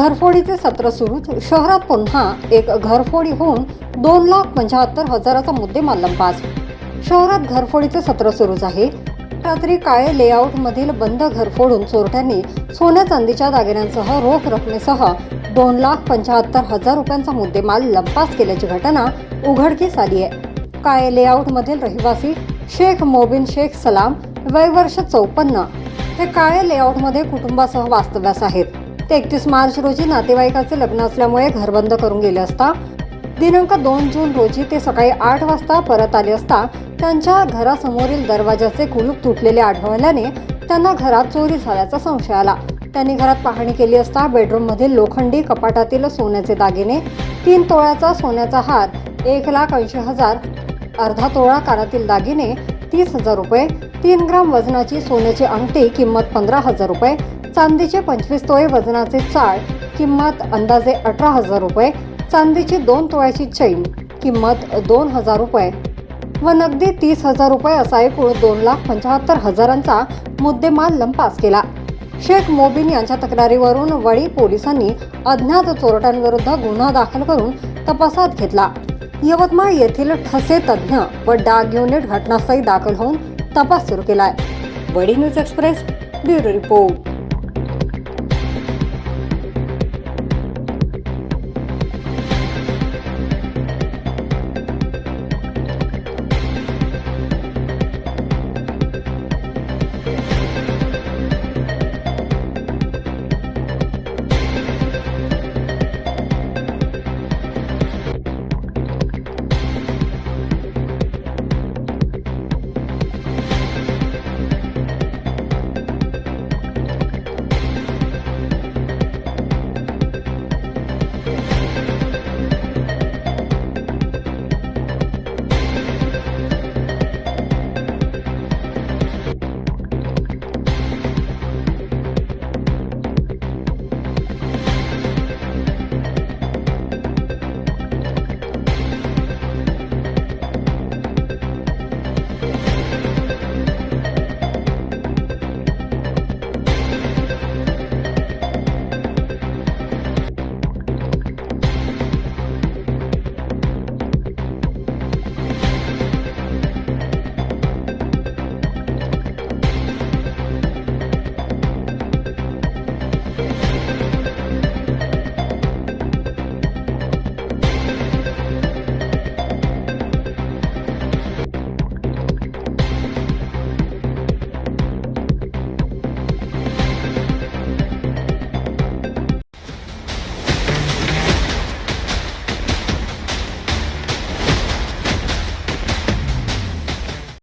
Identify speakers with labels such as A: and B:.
A: घरफोडीचे सत्र सुरू. शहरात पुन्हा एक घरफोडी होऊन 2,75,000चा मुद्देमाल लंपास. शहरात घरफोडीचे सत्र सुरूच आहे. रात्री काळे लेआउट मधील बंद घर फोडून चोरट्यांनी सोन्या चांदीच्या दागिन्यांसह रोख रकमेसह 2,75,000 रुपयांचा मुद्देमाल लंपास केल्याची घटना उघडकीस आली आहे. काळे लेआउट मधील रहिवासी शेख मोबिन शेख सलाम, वय वर्ष 54, हे काळे लेआउट मध्ये कुटुंबासह वास्तव्यास आहेत. ते 31 मार्च रोजी नातेवाईकाचे लग्न असल्यामुळे घर बंद करून गेले असता दिनांक 2 जून रोजी ते सकाळी 8 वाजता परत आले असता त्यांच्या घरासमोरील दरवाजाचे कुलूप तुटलेले आढळल्याने त्यांना घरात चोरी झाल्याचा संशय आला. त्यांनी घरात पाहणी केली असता बेडरूम मधील लोखंडी कपाटातील सोन्याचे दागिने, 3 तोळ्याचा सोन्याचा हार 1,80,000, अर्धा तोळा कानातील दागिने 30,000 रुपये, 3 ग्राम वजनाची सोन्याची अंगठी किंमत 15,000 रुपये, चांदीचे 25 तोळे वजनाचे चाळ किंमत अंदाजे 18,000 रुपये, चांदीची 2 तोळ्याची चैन किंमत 2,000 रुपये व नगदी 30,000 रुपये असा एकूण 2,75,000चा मुद्देमाल लंपास केला. शेख मोबिन यांच्या तक्रारीवरून वडी पोलिसांनी अज्ञात चोरट्यांविरुद्ध गुन्हा दाखल करून तपासात घेतला. यवतमाळ येथील ठसे तज्ज्ञ व डाग युनिट घटनास्थळी दाखल होऊन तपास सुरू केलाय. वडी न्यूज एक्सप्रेस ब्युरो रिपोर्ट.